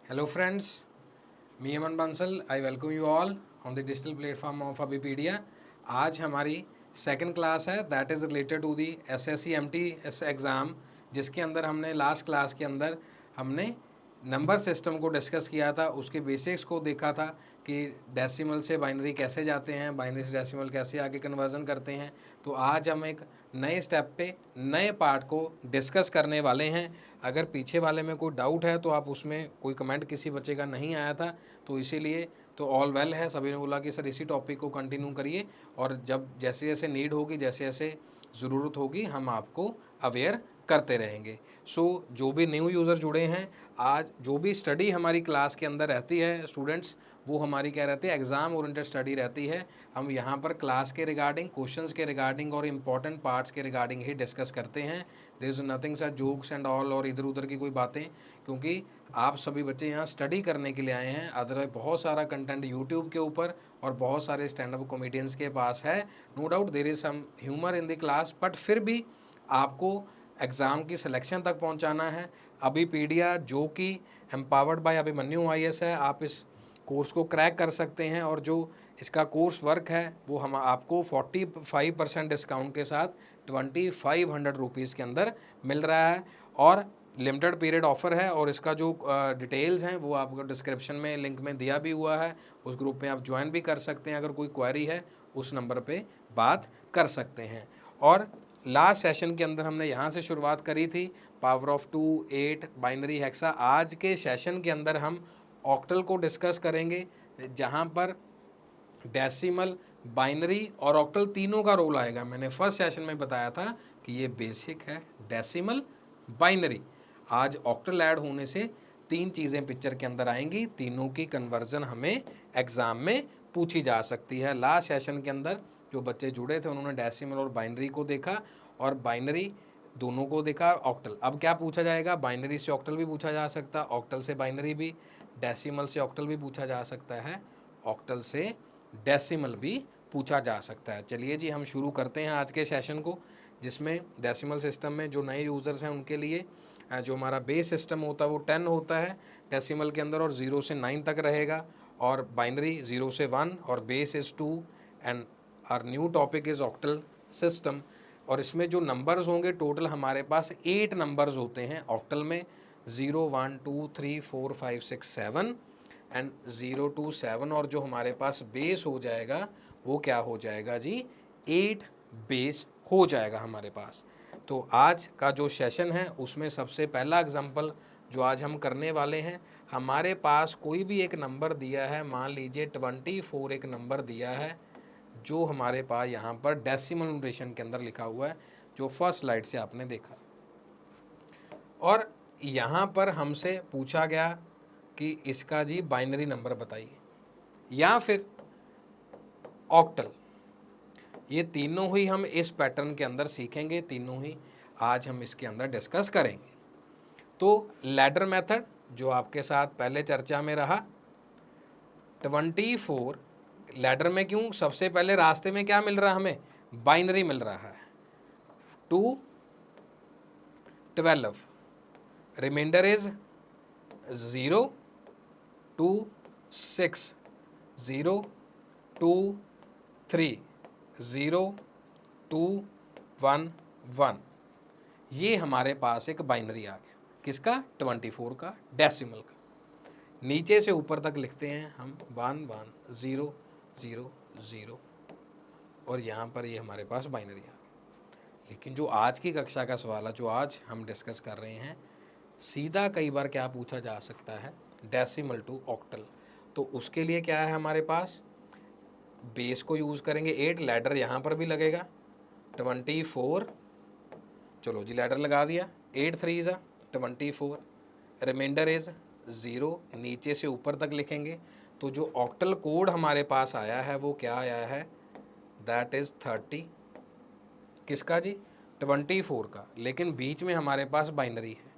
Hello friends, me Aman Bansal, I welcome you all on the digital platform of Abipedia. आज हमारी second class है that is related to the SSC MT exam, जिसके अंदर हमने last class के अंदर हमने नंबर सिस्टम को डिस्कस किया था, उसके बेसिक्स को देखा था कि डेसिमल से बाइनरी कैसे जाते हैं, बाइनरी से डेसिमल कैसे आगे कन्वर्जन करते हैं। तो आज हम एक नए स्टेप पे नए पार्ट को डिस्कस करने वाले हैं। अगर पीछे वाले में कोई डाउट है तो आप उसमें कोई कमेंट किसी बच्चे का नहीं आया था, तो इसीलिए तो ऑल वेल है, सभी ने बोला कि सर इसी टॉपिक को कंटिन्यू करिए और जब जैसे जैसे नीड होगी, जैसे जैसे ज़रूरत होगी, हम आपको अवेयर करते रहेंगे। जो भी न्यू यूज़र जुड़े हैं, आज जो भी स्टडी हमारी क्लास के अंदर रहती है स्टूडेंट्स, वो हमारी क्या रहती है, एग्ज़ाम ओरिएंटेड स्टडी रहती है। हम यहाँ पर क्लास के रिगार्डिंग, क्वेश्चंस के रिगार्डिंग और इम्पॉर्टेंट पार्ट्स के रिगार्डिंग ही डिस्कस करते हैं। देयर इज़ नथिंग सा जोक्स एंड ऑल और इधर उधर की कोई बातें, क्योंकि आप सभी बच्चे यहाँ स्टडी करने के लिए आए हैं। अदरवाइज बहुत सारा कंटेंट यूट्यूब के ऊपर और बहुत सारे स्टैंड अप कॉमेडियंस के पास है। No doubt there is some humour in the class, but फिर भी आपको एग्ज़ाम की सिलेक्शन तक पहुंचाना है। अभी पीडिया जो कि एम्पावर्ड बाय अभिमन्यु IAS है, आप इस कोर्स को क्रैक कर सकते हैं और जो इसका कोर्स वर्क है वो हम आपको 45% डिस्काउंट के साथ 2500 रुपीज़ के अंदर मिल रहा है और लिमिटेड पीरियड ऑफर है। और इसका जो डिटेल्स हैं वो आपको डिस्क्रिप्शन में लिंक में दिया भी हुआ है, उस ग्रुप में आप ज्वाइन भी कर सकते हैं। अगर कोई क्वेरी है उस नंबर पे बात कर सकते हैं। और लास्ट सेशन के अंदर हमने यहाँ से शुरुआत करी थी, पावर ऑफ 2, 8, बाइनरी हेक्सा। आज के सेशन के अंदर हम ऑक्टल को डिस्कस करेंगे, जहाँ पर डेसिमल, बाइनरी और ऑक्टल तीनों का रोल आएगा। मैंने फर्स्ट सेशन में बताया था कि ये बेसिक है, डेसिमल, बाइनरी। आज ऑक्टल ऐड होने से तीन चीज़ें पिक्चर के अंदर आएंगी, तीनों की कन्वर्जन हमें एग्ज़ाम में पूछी जा सकती है। लास्ट सेशन के अंदर जो बच्चे जुड़े थे उन्होंने डेसिमल और बाइनरी को देखा और बाइनरी दोनों को देखा। ऑक्टल अब क्या पूछा जाएगा, बाइनरी से ऑक्टल भी पूछा जा सकता है, ऑक्टल से बाइनरी भी, डेसिमल से ऑक्टल भी पूछा जा सकता है, ऑक्टल से डेसिमल भी पूछा जा सकता है। चलिए जी, हम शुरू करते हैं आज के सेशन को, जिसमें डेसिमल सिस्टम में जो नए यूज़र्स हैं उनके लिए जो हमारा बेस सिस्टम होता है वो 10 होता है डेसिमल के अंदर और 0 से 9 तक रहेगा, और बाइनरी 0 से 1 और base is 2 and are new topic is octal system. और इसमें जो नंबर्स होंगे टोटल हमारे पास 8 नंबर्स होते हैं ऑक्टल में, 0, 1, 2, 3, 4, 5, 6, 7 एंड 0 to 7। और जो हमारे पास बेस हो जाएगा वो क्या हो जाएगा जी, 8 बेस हो जाएगा हमारे पास। तो आज का जो सेशन है उसमें सबसे पहला एग्जांपल जो आज हम करने वाले हैं, हमारे पास कोई भी एक नंबर दिया है, मान लीजिए 24 एक नंबर दिया है, जो हमारे पास यहाँ पर डेसिमल नोटेशन के अंदर लिखा हुआ है, जो फर्स्ट स्लाइड से आपने देखा। और यहाँ पर हमसे पूछा गया कि इसका जी बाइनरी नंबर बताइए या फिर ऑक्टल। ये तीनों ही हम इस पैटर्न के अंदर सीखेंगे, तीनों ही आज हम इसके अंदर डिस्कस करेंगे। तो लैडर मेथड जो आपके साथ पहले चर्चा में रहा, 24 लैडर में क्यों, सबसे पहले रास्ते में क्या मिल रहा है हमें, बाइनरी मिल रहा है, 2, 12, रिमाइंडर इज 0, 2, 6, 0, 2, 3, 0, 2, 1, 1। ये हमारे पास एक बाइनरी आ गया, किसका, 24 का, डेसिमल का। नीचे से ऊपर तक लिखते हैं हम 1, 1, 0, 0, 0 और यहाँ पर ये हमारे पास बाइनरी आ गया। लेकिन जो आज की कक्षा का सवाल है, जो आज हम डिस्कस कर रहे हैं, सीधा कई बार क्या पूछा जा सकता है, डेसिमल टू ऑक्टल। तो उसके लिए क्या है हमारे पास, बेस को यूज़ करेंगे 8, लैडर यहाँ पर भी लगेगा 24, चलो जी लैडर लगा दिया, 8 3 ज़ा 24, रिमाइंडर इज 0, नीचे से ऊपर तक लिखेंगे। तो जो ऑक्टल कोड हमारे पास आया है वो क्या आया है, दैट इज़ 30, किसका जी, 24 का। लेकिन बीच में हमारे पास बाइनरी है,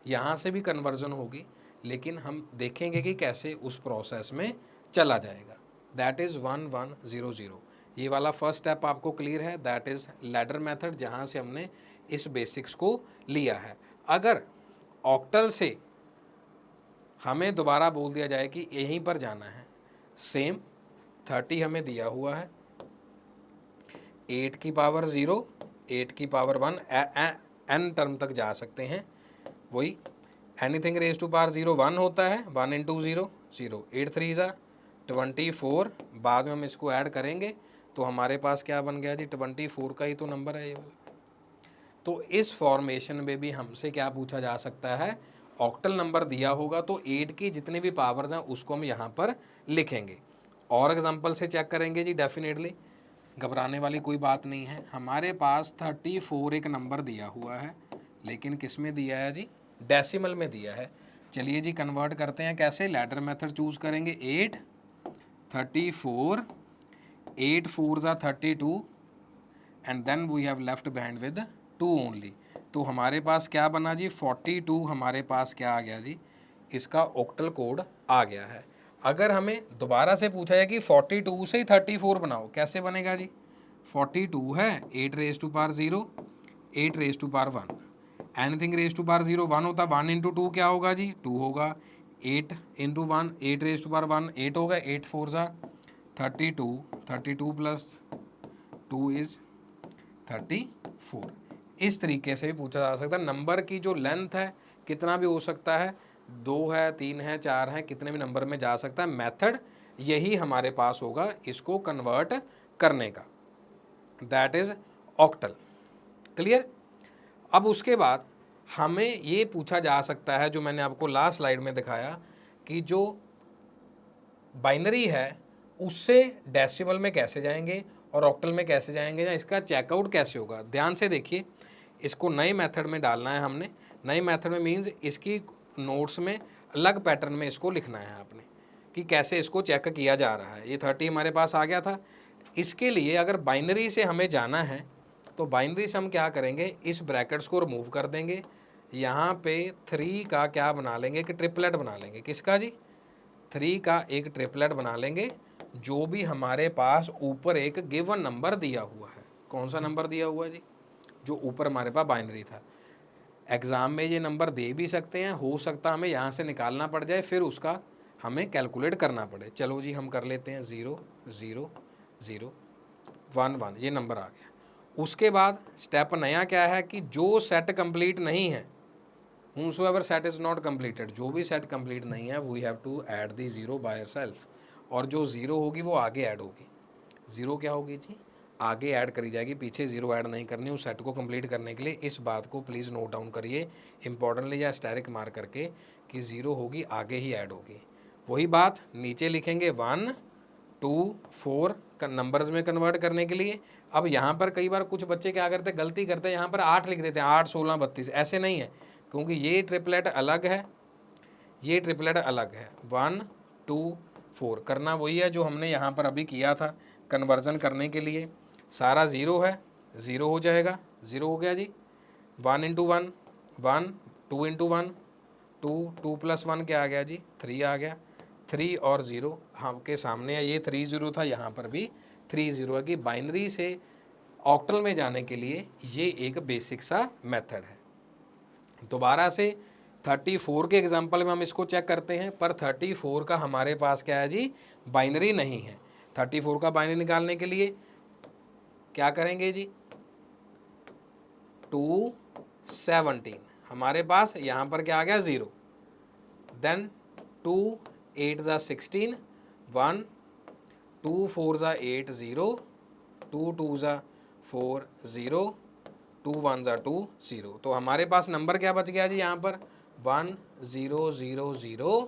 यहाँ से भी कन्वर्जन होगी, लेकिन हम देखेंगे कि कैसे उस प्रोसेस में चला जाएगा। That is 1 1 0 0। ये वाला फर्स्ट स्टेप आपको क्लियर है, दैट इज़ लैडर मेथड, जहाँ से हमने इस बेसिक्स को लिया है। अगर ऑक्टल से हमें दोबारा बोल दिया जाए कि यहीं पर जाना है, सेम 30 हमें दिया हुआ है, 8 की पावर 0, 8 की पावर 1, n टर्म तक जा सकते हैं, वही एनीथिंग रेज टू पावर 0 1 होता है, 1 इंटू 0 0, 8 3 ज़ा 24, बाद में हम इसको ऐड करेंगे तो हमारे पास क्या बन गया जी, 24 का ही तो नंबर है ये वाला। तो इस फॉर्मेशन में भी हमसे क्या पूछा जा सकता है, ऑक्टल नंबर दिया होगा तो 8 की जितने भी पावर्स हैं उसको हम यहाँ पर लिखेंगे। और एग्जांपल से चेक करेंगे जी, डेफिनेटली घबराने वाली कोई बात नहीं है। हमारे पास 34 एक नंबर दिया हुआ है, लेकिन किस में दिया है जी, डेसिमल में दिया है। चलिए जी कन्वर्ट करते हैं, कैसे, लैडर मेथड चूज करेंगे, 8 34 8 4 ज़ा 32 and then we have left behind with 2 only. तो हमारे पास क्या बना जी, 42 हमारे पास क्या आ गया जी, इसका ऑक्टल कोड आ गया है। अगर हमें दोबारा से पूछा जाए कि 42 से ही 34 बनाओ, कैसे बनेगा जी, 42 है 8 raise to power 0, 8 raise to power 1, anything raise to power 0 1 होता, 1 इंटू 2 क्या होगा जी, 2 होगा, 8 इंटू 1 8 रेज टू पावर 1 8 होगा, 8 4 ज़ा 32, 32 प्लस 2 इज़ 34। इस तरीके से भी पूछा जा सकता है। नंबर की जो लेंथ है कितना भी हो सकता है, 2 है 3 है 4 है, कितने भी नंबर में जा सकता है। मेथड यही हमारे पास होगा इसको कन्वर्ट करने का, दैट इज ऑक्टल। क्लियर। अब उसके बाद हमें ये पूछा जा सकता है, जो मैंने आपको लास्ट स्लाइड में दिखाया, कि जो बाइनरी है उससे डेसिमल में कैसे जाएंगे और ऑक्टल में कैसे जाएंगे, या इसका चेकआउट कैसे होगा। ध्यान से देखिए, इसको नए मेथड में डालना है हमने। नए मेथड में मीन्स इसकी नोट्स में अलग पैटर्न में इसको लिखना है आपने, कि कैसे इसको चेक किया जा रहा है। ये 30 हमारे पास आ गया था। इसके लिए अगर बाइनरी से हमें जाना है तो बाइनरी से हम क्या करेंगे, इस ब्रैकेट्स को रिमूव कर देंगे, यहाँ पे 3 का क्या बना लेंगे कि ट्रिपलेट बना लेंगे। किसका जी, 3 का एक ट्रिपलेट बना लेंगे, जो भी हमारे पास ऊपर एक गिवन नंबर दिया हुआ है। कौन सा नंबर दिया हुआ है जी, जो ऊपर हमारे पास बाइनरी था। एग्ज़ाम में ये नंबर दे भी सकते हैं, हो सकता हमें यहाँ से निकालना पड़ जाए, फिर उसका हमें कैलकुलेट करना पड़े। चलो जी हम कर लेते हैं 0 0 0 1 1, ये नंबर आ गया। उसके बाद स्टेप नया क्या है कि जो सेट कंप्लीट नहीं है, whomsoever set is not completed, जो भी सेट कंप्लीट नहीं है we have to add the 0 by yourself, और जो 0 होगी वो आगे ऐड होगी। 0 क्या होगी जी, आगे ऐड करी जाएगी, पीछे 0 ऐड नहीं करनी। उस सेट को कंप्लीट करने के लिए इस बात को प्लीज़ नोट डाउन करिए इंपॉर्टेंटली, या स्टैरिक मार करके, कि 0 होगी आगे ही ऐड होगी। वही बात नीचे लिखेंगे 1 2 4 नंबर्स में कन्वर्ट करने के लिए। अब यहाँ पर कई बार कुछ बच्चे क्या करते हैं, गलती करते हैं, यहाँ पर 8 लिख देते हैं, 8 16 32, ऐसे नहीं है, क्योंकि ये ट्रिपलेट अलग है, ये ट्रिपलेट अलग है। 1 2 4 करना वही है जो हमने यहाँ पर अभी किया था कन्वर्जन करने के लिए। सारा 0 है, 0 हो जाएगा, 0 हो गया जी। 1 इंटू 1 1, 2 इंटू 1 2, 2 प्लस 1 क्या आ गया जी, 3 आ गया। 3 और 0 आपके सामने है, ये 3 0 था, यहाँ पर भी 3 0 है। कि बाइनरी से ऑक्टल में जाने के लिए ये एक बेसिक सा मेथड है। दोबारा से 34 के एग्जाम्पल में हम इसको चेक करते हैं, पर 34 का हमारे पास क्या है जी, बाइनरी नहीं है। 34 का बाइनरी निकालने के लिए क्या करेंगे जी, 2 17, हमारे पास यहाँ पर क्या आ गया 0, देन 2 8 ज़ा 16 1, 2 4 ज़ा 8 0, 2 2 ज़ा 4 0, 2 1 ज़ा 2 0। तो हमारे पास नंबर क्या बच गया जी, यहाँ पर 1 0 0 0,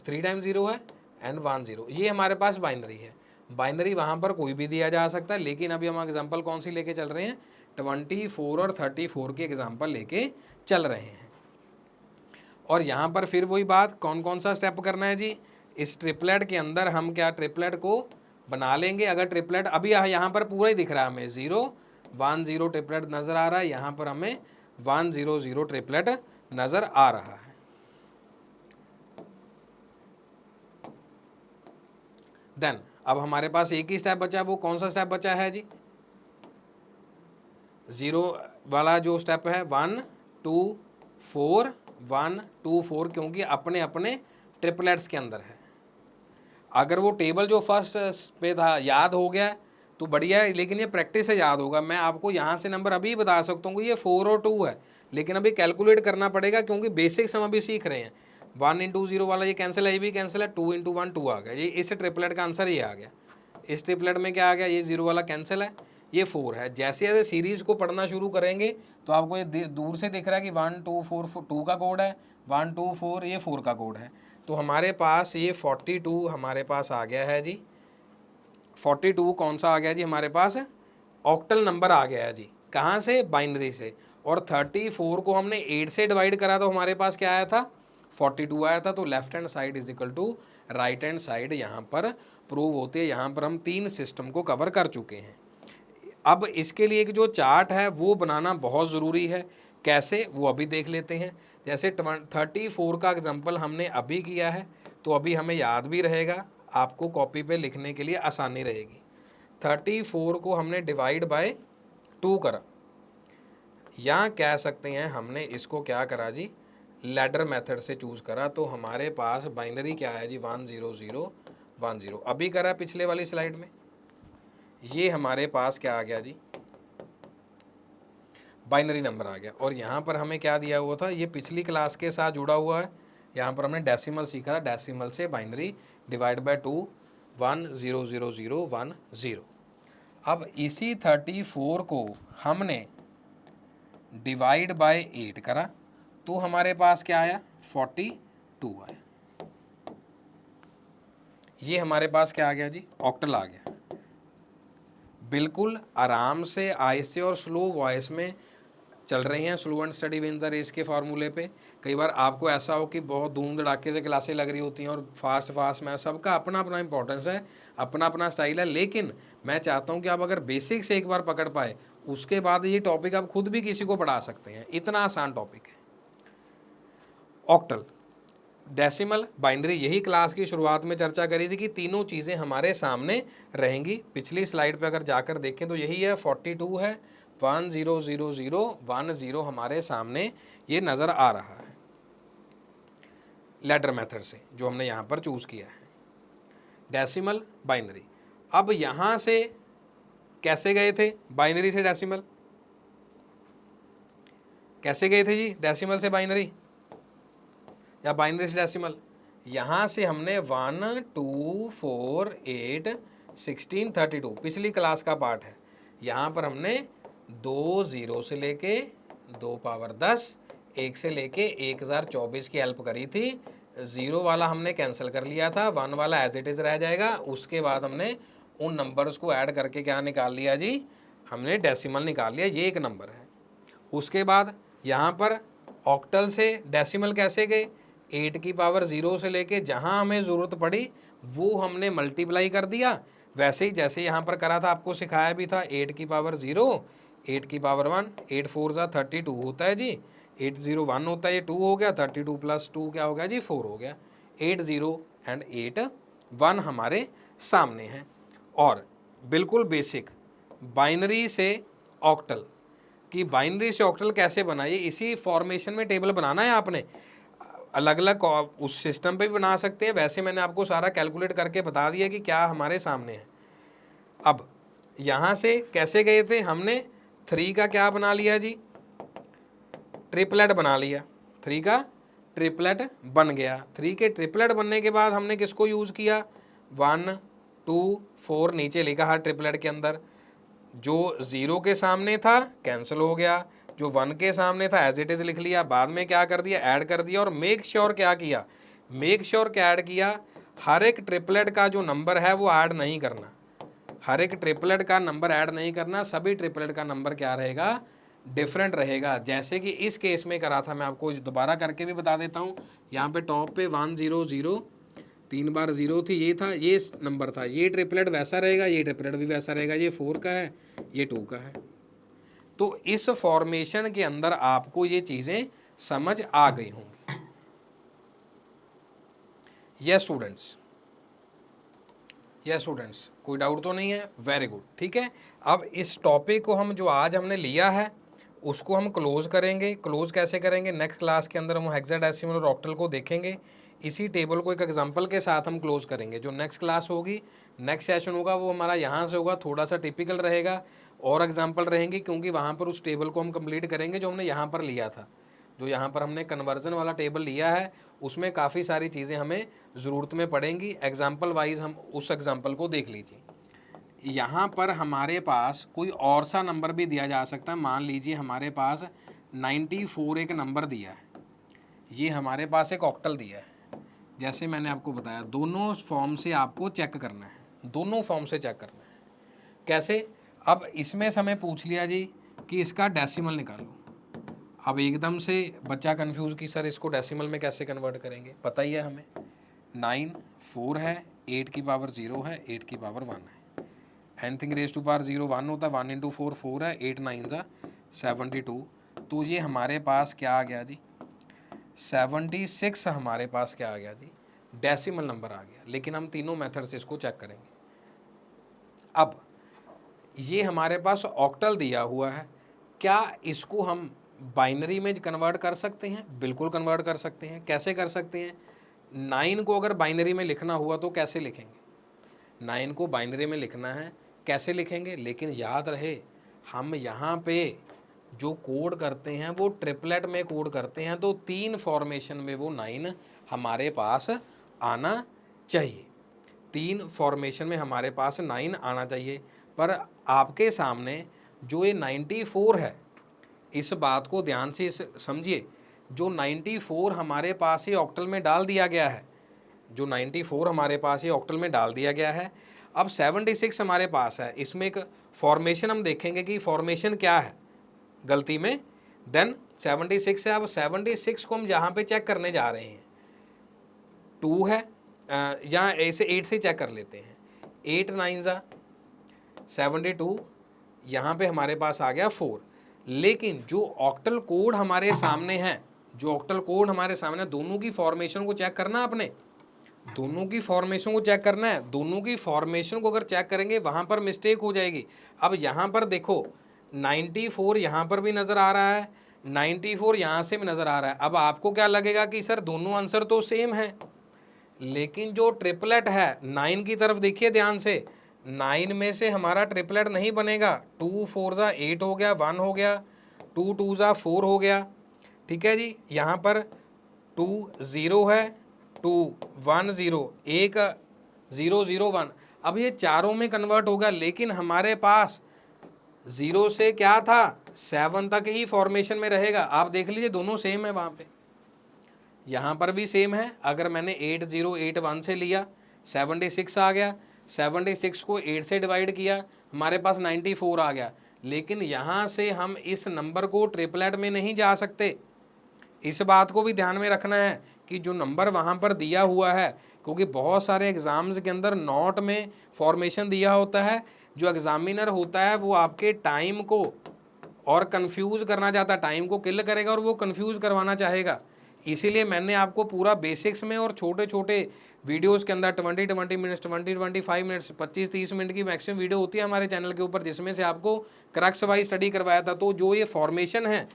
3 टाइम्स 0 है एंड 1 0। ये हमारे पास बाइनरी है। बाइनरी वहाँ पर कोई भी दिया जा सकता है, लेकिन अभी हम एग्जांपल कौन सी लेके चल रहे हैं, 24 और 34 के एग्जांपल लेके चल रहे हैं। और यहाँ पर फिर वही बात, कौन कौन सा स्टेप करना है जी, इस ट्रिपलेट के अंदर हम क्या ट्रिपलेट को बना लेंगे। अगर ट्रिपलेट अभी यहाँ पर पूरा ही दिख रहा है हमें, 0 1 0 ट्रिपलेट नज़र आ रहा है, यहाँ पर हमें 1 0 0 ट्रिपलेट नज़र आ रहा है। देन अब हमारे पास एक ही स्टेप बचा, वो कौन सा स्टेप बचा है जी, 0 वाला जो स्टेप है, 1 2 4 1 2 4 क्योंकि अपने अपने ट्रिपलेट्स के अंदर है। अगर वो टेबल जो फर्स्ट पे था याद हो गया तो बढ़िया है, लेकिन ये प्रैक्टिस से याद होगा। मैं आपको यहाँ से नंबर अभी बता सकता हूँ कि ये 4 और 2 है, लेकिन अभी कैलकुलेट करना पड़ेगा क्योंकि बेसिक्स हम अभी सीख रहे हैं। 1 इंटू 0 वाला ये कैंसिल है, ये भी कैंसिल है, 2 इंटू 1 2 आ गया, ये इस ट्रिपलेट का आंसर ये आ गया। इस ट्रिपलेट में क्या आ गया, ये 0 वाला कैंसिल है, ये 4 है। जैसे जैसे सीरीज़ को पढ़ना शुरू करेंगे तो आपको ये दूर से दिख रहा है कि 1 2 4 2 का कोड है, 1 2 4 ये 4 का कोड है। तो हमारे पास ये 42 हमारे पास आ गया है जी। 42 कौन सा आ गया जी हमारे पास, ऑक्टल नंबर आ गया है जी। कहाँ से, बाइनरी से। और 34 को हमने 8 से डिवाइड करा तो हमारे पास क्या आया था, 42 आया था। तो left hand side is equal to right hand side यहाँ पर प्रूव होते हैं। यहाँ पर हम 3 सिस्टम को कवर कर चुके हैं। अब इसके लिए एक जो चार्ट है वो बनाना बहुत ज़रूरी है। कैसे, वो अभी देख लेते हैं। जैसे 34 का एग्जाम्पल हमने अभी किया है तो अभी हमें याद भी रहेगा, आपको कॉपी पे लिखने के लिए आसानी रहेगी। 34 को हमने डिवाइड बाय 2 करा, या कह सकते हैं हमने इसको क्या करा जी, लैडर मेथड से चूज़ करा। तो हमारे पास बाइनरी क्या है जी, 1 0 0 1 0 अभी करा पिछले वाली स्लाइड में। ये हमारे पास क्या आ गया जी, बाइनरी नंबर आ गया। और यहाँ पर हमें क्या दिया हुआ था, ये पिछली क्लास के साथ जुड़ा हुआ है। यहाँ पर हमने डेसिमल सीखा था, डेसिमल से बाइनरी डिवाइड बाय 2 1 0 0 0 1 0। अब इसी 34 को हमने डिवाइड बाय 8 करा तो हमारे पास क्या आया, 42 आया। ये हमारे पास क्या आ गया जी, ऑक्टल आ गया। बिल्कुल आराम से, आहिस्ते और स्लो वॉइस में चल रही हैं slow and study win the race के फार्मूले पे। कई बार आपको ऐसा हो कि बहुत धूम धड़ाके से क्लासें लग रही होती हैं और फास्ट फास्ट में, सबका अपना अपना इंपॉर्टेंस है, अपना अपना स्टाइल है। लेकिन मैं चाहता हूं कि आप अगर बेसिक से एक बार पकड़ पाए, उसके बाद ये टॉपिक आप खुद भी किसी को पढ़ा सकते हैं, इतना आसान टॉपिक है। ऑक्टल, डेसिमल, बाइनरी, यही क्लास की शुरुआत में चर्चा करी थी कि तीनों चीज़ें हमारे सामने रहेंगी। पिछली स्लाइड पे अगर जाकर देखें तो यही है, 42 है, 1 0 0 0 1 0 हमारे सामने ये नज़र आ रहा है लैडर मेथड से, जो हमने यहाँ पर चूज़ किया है। Decimal, binary. अब यहाँ से कैसे गए थे, बाइनरी से डेसिमल कैसे गए थे जी, डेसिमल से बाइनरी या बाइनरी से डेसिमल। यहाँ से हमने 1 2 4 8 16 32 पिछली क्लास का पार्ट है। यहाँ पर हमने 2 0 से लेके 2 पावर 10, 1 से लेके 1024 की हेल्प करी थी। 0 वाला हमने कैंसिल कर लिया था, 1 वाला एज इट इज़ रह जाएगा। उसके बाद हमने उन नंबर्स को ऐड करके क्या निकाल लिया जी, हमने डेसिमल निकाल लिया, ये एक नंबर है। उसके बाद यहाँ पर ऑक्टल से डेसिमल कैसे गए, 8 की पावर 0 से लेके जहाँ हमें ज़रूरत पड़ी वो हमने मल्टीप्लाई कर दिया। वैसे ही जैसे यहाँ पर करा था, आपको सिखाया भी था, 8 की पावर 0, 8 की पावर 1, 8 4 ज़ा 32 होता है जी, 8 0 1 होता है, ये 2 हो गया, 32 प्लस 2 क्या हो गया जी, 4 हो गया। 8 0 एंड 8 1 हमारे सामने हैं। और बिल्कुल बेसिक बाइनरी से ऑक्टल, कि बाइनरी से ऑक्टल कैसे बनाइए, इसी फॉर्मेशन में टेबल बनाना है आपने। अलग अलग उस सिस्टम पे भी बना सकते हैं, वैसे मैंने आपको सारा कैलकुलेट करके बता दिया कि क्या हमारे सामने है। अब यहाँ से कैसे गए थे, हमने 3 का क्या बना लिया जी, ट्रिपलेट बना लिया। 3 का ट्रिपलेट बन गया। 3 के ट्रिपलेट बनने के बाद हमने किसको यूज़ किया, 1 2 4 नीचे लिखा है ट्रिपलेट के अंदर। जो 0 के सामने था कैंसिल हो गया, जो 1 के सामने था एज इट इज़ लिख लिया। बाद में क्या कर दिया, ऐड कर दिया। और मेक श्योर क्या किया, मेक श्योर क्या ऐड किया, हर एक ट्रिपलेट का जो नंबर है वो ऐड नहीं करना, हर एक ट्रिपलेट का नंबर ऐड नहीं करना, सभी ट्रिपलेट का नंबर क्या रहेगा, डिफरेंट रहेगा। जैसे कि इस केस में करा था, मैं आपको दोबारा करके भी बता देता हूँ। यहाँ पे टॉप पे 1 0 0 3 बार 0 थी, ये था, ये नंबर था, ये ट्रिपलेट वैसा रहेगा, ये ट्रिपलेट भी वैसा रहेगा, ये 4 का है, ये 2 का है। तो इस फॉर्मेशन के अंदर आपको ये चीज़ें समझ आ गई होंगी। यस स्टूडेंट्स, यस स्टूडेंट्स, कोई डाउट तो नहीं है, वेरी गुड, ठीक है। अब इस टॉपिक को हम जो आज हमने लिया है उसको हम क्लोज करेंगे। क्लोज कैसे करेंगे, नेक्स्ट क्लास के अंदर हम हेक्साडेसिमल और ऑक्टल को देखेंगे। इसी टेबल को एक एग्जांपल के साथ हम क्लोज करेंगे। जो नेक्स्ट क्लास होगी, नेक्स्ट सेशन होगा, वो हमारा यहाँ से होगा, थोड़ा सा टिपिकल रहेगा और एग्जांपल रहेंगी, क्योंकि वहाँ पर उस टेबल को हम कंप्लीट करेंगे जो हमने यहाँ पर लिया था। जो यहाँ पर हमने कन्वर्जन वाला टेबल लिया है उसमें काफ़ी सारी चीज़ें हमें ज़रूरत में पड़ेंगी। एग्जाम्पल वाइज हम उस एग्जाम्पल को देख लीजिए। यहाँ पर हमारे पास कोई और सा नंबर भी दिया जा सकता है। मान लीजिए हमारे पास 94 एक नंबर दिया है, ये हमारे पास एक ऑक्टल दिया है। जैसे मैंने आपको बताया, दोनों फॉर्म से आपको चेक करना है, दोनों फॉर्म से चेक करना है। कैसे, अब इसमें से हमें पूछ लिया जी कि इसका डेसिमल निकालो। अब एकदम से बच्चा कंफ्यूज कि सर इसको डेसिमल में कैसे कन्वर्ट करेंगे, पता ही है हमें 9 4 है, 8 की पावर 0 है, 8 की पावर 1 है। एनीथिंग रेज टू पावर 0 1 होता है, 1 इंटू 4 4 है, 8 9 ज़ा 72। तो ये हमारे पास क्या आ गया जी, 76 हमारे पास क्या आ गया जी, डेसिमल नंबर आ गया। लेकिन हम तीनों मेथड से इसको चेक करेंगे। अब ये हमारे पास ऑक्टल दिया हुआ है, क्या इसको हम बाइनरी में कन्वर्ट कर सकते हैं? बिल्कुल कन्वर्ट कर सकते हैं। कैसे कर सकते हैं? 9 को अगर बाइनरी में लिखना हुआ तो कैसे लिखेंगे? 9 को बाइनरी में लिखना है, कैसे लिखेंगे? लेकिन याद रहे, हम यहाँ पे जो कोड करते हैं वो ट्रिपलेट में कोड करते हैं, तो 3 फॉर्मेशन में वो 9 हमारे पास आना चाहिए। 3 फॉर्मेशन में हमारे पास 9 आना चाहिए। पर आपके सामने जो ये 94 है, इस बात को ध्यान से समझिए। जो 94 हमारे पास ये ऑक्टल में डाल दिया गया है, जो 94 हमारे पास ये ऑक्टल में डाल दिया गया है। अब 76 हमारे पास है, इसमें एक फॉर्मेशन हम देखेंगे कि फॉर्मेशन क्या है गलती में। देन 76 है। अब 76 को हम जहाँ पे चेक करने जा रहे हैं, 2 है, यहाँ ऐसे 8 से चेक कर लेते हैं। 8 9 ज़ा 72, यहाँ पे हमारे पास आ गया 4। लेकिन जो ऑक्टल कोड हमारे सामने है, जो ऑक्टल कोड हमारे सामने, दोनों की फॉर्मेशन को चेक करना आपने, दोनों की फॉर्मेशन को चेक करना है। दोनों की फॉर्मेशन को अगर चेक करेंगे वहाँ पर मिस्टेक हो जाएगी। अब यहाँ पर देखो 94 यहाँ पर भी नज़र आ रहा है, 94 यहाँ से भी नज़र आ रहा है। अब आपको क्या लगेगा कि सर दोनों आंसर तो सेम है, लेकिन जो ट्रिपलेट है 9 की तरफ देखिए ध्यान से, 9 में से हमारा ट्रिपलेट नहीं बनेगा। 2 4 ज़ा 8 हो गया, 1 हो गया, 2 2 ज़ा 4 हो गया। ठीक है जी, यहाँ पर 2 0 है, 2 1 0, 1 0 0 1। अब ये चारों में कन्वर्ट होगा, लेकिन हमारे पास 0 से क्या था 7 तक ही फॉर्मेशन में रहेगा। आप देख लीजिए दोनों सेम है, वहाँ पे यहाँ पर भी सेम है। अगर मैंने 8 0 8 1 से लिया, 76 आ गया, 76 को 8 से डिवाइड किया, हमारे पास 94 आ गया। लेकिन यहाँ से हम इस नंबर को ट्रिपलेट में नहीं जा सकते। इस बात को भी ध्यान में रखना है कि जो नंबर वहाँ पर दिया हुआ है, क्योंकि बहुत सारे एग्ज़ाम्स के अंदर नॉट में फॉर्मेशन दिया होता है। जो एग्ज़ामिनर होता है वो आपके टाइम को और कंफ्यूज करना चाहता है, टाइम को किल करेगा और वो कंफ्यूज करवाना चाहेगा। इसीलिए मैंने आपको पूरा बेसिक्स में और छोटे छोटे वीडियोस के अंदर 20 मिनट्स 25 मिनट्स 25-30 मिनट की मैक्सिमम वीडियो होती है हमारे चैनल के ऊपर, जिसमें से आपको क्रक्स वाइज स्टडी करवाया था। तो जो ये फॉर्मेशन है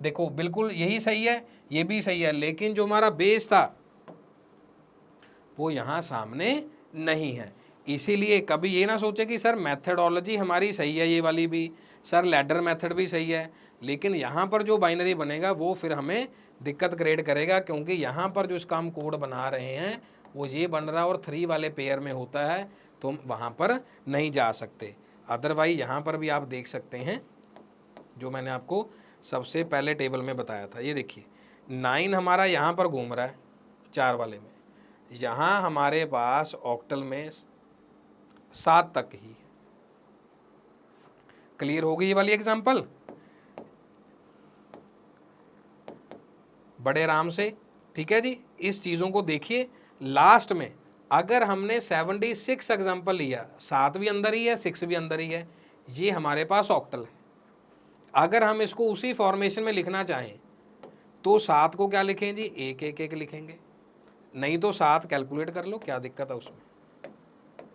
देखो, बिल्कुल यही सही है, ये भी सही है, लेकिन जो हमारा बेस था वो यहाँ सामने नहीं है। इसीलिए कभी ये ना सोचे कि सर मेथडोलॉजी हमारी सही है, ये वाली भी, सर लैडर मेथड भी सही है, लेकिन यहाँ पर जो बाइनरी बनेगा वो फिर हमें दिक्कत क्रिएट करेगा, क्योंकि यहाँ पर जो इसका हम कोड बना रहे हैं वो ये बन रहा है और 3 वाले पेयर में होता है, तो हम वहाँ पर नहीं जा सकते। अदरवाइज यहाँ पर भी आप देख सकते हैं, जो मैंने आपको सबसे पहले टेबल में बताया था। ये देखिए 9 हमारा यहाँ पर घूम रहा है 4 वाले में, यहाँ हमारे पास ऑक्टल में 7 तक ही है। क्लियर हो गई ये वाली एग्जांपल? बड़े आराम से, ठीक है जी। इस चीज़ों को देखिए। लास्ट में अगर हमने 76 एग्जांपल लिया, 7 भी अंदर ही है 6 भी अंदर ही है, ये हमारे पास ऑक्टल है। अगर हम इसको उसी फॉर्मेशन में लिखना चाहें तो 7 को क्या लिखें जी, एक एक एक लिखेंगे, नहीं तो 7 कैलकुलेट कर लो, क्या दिक्कत है उसमें,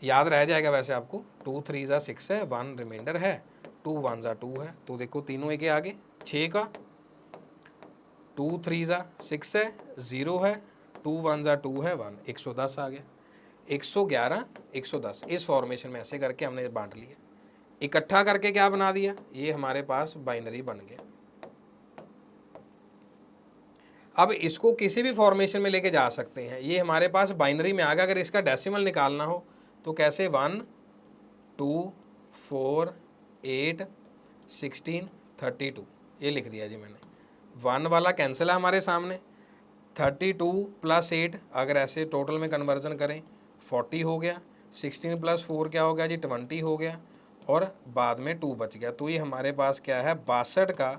याद रह जाएगा वैसे आपको। 2 3 ज़ा 6 है, 1 रिमाइंडर है, 2 1 ज़ा 2 है, तो देखो तीनों एक आगे 6 का, 2 3 ज़ा 6 है, 0 है, 2 1 ज़ा 2 है, 1, 110 आ गया। 111 110 इस फॉर्मेशन में ऐसे करके हमने बांट लिया। इकट्ठा करके क्या बना दिया, ये हमारे पास बाइनरी बन गया। अब इसको किसी भी फॉर्मेशन में लेके जा सकते हैं। ये हमारे पास बाइनरी में आ गया। अगर इसका डेसिमल निकालना हो तो कैसे, 1 2 4 8 16 32 ये लिख दिया जी मैंने। 1 वाला कैंसिल है हमारे सामने, 32 + 8 अगर ऐसे टोटल में कन्वर्जन करें 40 हो गया, 16 + 4 क्या हो गया जी 20 हो गया, और बाद में 2 बच गया। तो ये हमारे पास क्या है, 62 का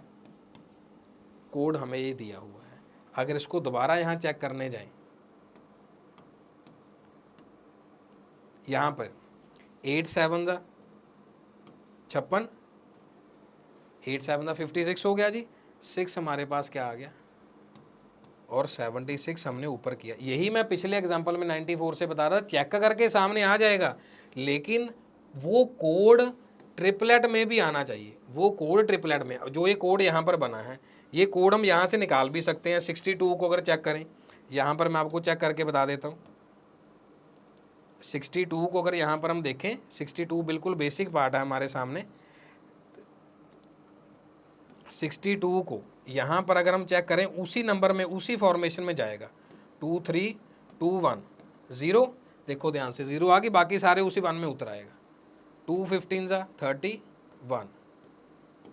कोड हमें ये दिया हुआ है। अगर इसको दोबारा यहाँ चेक करने जाएं, यहाँ पर 8 7 ज़ा 56, 8 7 ज़ा 56 हो गया जी। 6 हमारे पास क्या आ गया, और 76 हमने ऊपर किया। यही मैं पिछले एग्जांपल में 94 से बता रहा था, चेक करके सामने आ जाएगा, लेकिन वो कोड ट्रिपलेट में भी आना चाहिए। वो कोड ट्रिपलेट में, जो ये कोड यहाँ पर बना है, ये कोड हम यहाँ से निकाल भी सकते हैं। 62 को अगर चेक करें, यहाँ पर मैं आपको चेक करके बता देता हूँ। 62 को अगर यहाँ पर हम देखें, 62 बिल्कुल बेसिक पार्ट है हमारे सामने। 62 को यहाँ पर अगर हम चेक करें, उसी नंबर में उसी फॉर्मेशन में जाएगा। 2 3 2 1 0, देखो ध्यान से 0 आ गई, बाकी सारे उसी 1 में उतर आएगा। 2 15 ज़ा 30 1,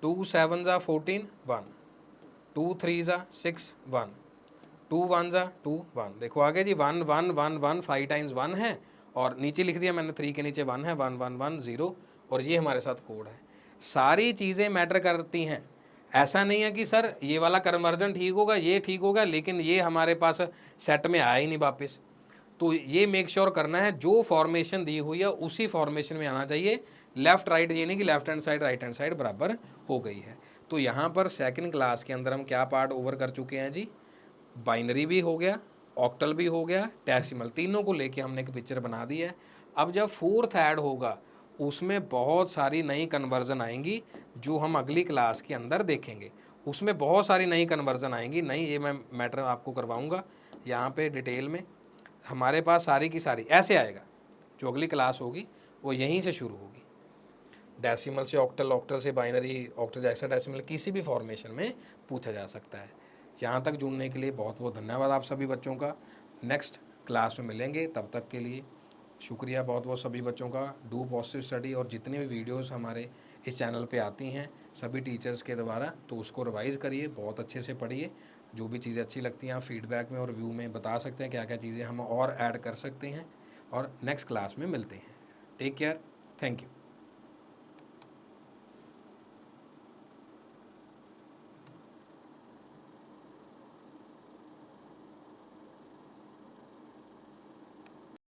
2 7 ज़ा 14 1, 2 3 ज़ा 6 1, 2 1 ज़ा 2 1, देखो आगे जी 1 1 1 1 5 टाइम्स 1 है, और नीचे लिख दिया मैंने 3 के नीचे 1 है, 1 1 1 0, और ये हमारे साथ कोड है। सारी चीज़ें मैटर करती हैं। ऐसा नहीं है कि सर ये वाला कन्वर्जन ठीक होगा, ये ठीक होगा, लेकिन ये हमारे पास सेट में आया ही नहीं वापस। तो ये मेक श्योर करना है जो फॉर्मेशन दी हुई है उसी फॉर्मेशन में आना चाहिए। लेफ्ट राइट ये नहीं कि left hand side right hand side बराबर हो गई है। तो यहाँ पर सेकंड क्लास के अंदर हम क्या पार्ट ओवर कर चुके हैं जी, बाइनरी भी हो गया, ऑक्टल भी हो गया, डेसिमल, तीनों को लेके हमने एक पिक्चर बना दी है। अब जब फोर्थ ऐड होगा, उसमें बहुत सारी नई कन्वर्जन आएंगी जो हम अगली क्लास के अंदर देखेंगे। उसमें बहुत सारी नई कन्वर्जन आएंगी, नई, ये मैं मैटर आपको करवाऊंगा यहाँ पे डिटेल में। हमारे पास सारी की सारी ऐसे आएगा। जो अगली क्लास होगी वो यहीं से शुरू होगी, डेसिमल से ऑक्टल, ऑक्टल से बाइनरी, ऑक्टल से हेक्साडेसिमल, किसी भी फॉर्मेशन में पूछा जा सकता है। यहाँ तक जुड़ने के लिए बहुत बहुत धन्यवाद आप सभी बच्चों का। नेक्स्ट क्लास में मिलेंगे, तब तक के लिए शुक्रिया बहुत बहुत सभी बच्चों का। डू पॉजिटिव स्टडी, और जितने भी वीडियोस हमारे इस चैनल पे आती हैं सभी टीचर्स के द्वारा, तो उसको रिवाइज़ करिए, बहुत अच्छे से पढ़िए। जो भी चीज़ें अच्छी लगती हैं आप फीडबैक में और व्यू में बता सकते हैं क्या क्या चीज़ें हम और ऐड कर सकते हैं। और नेक्स्ट क्लास में मिलते हैं। Take care, thank you.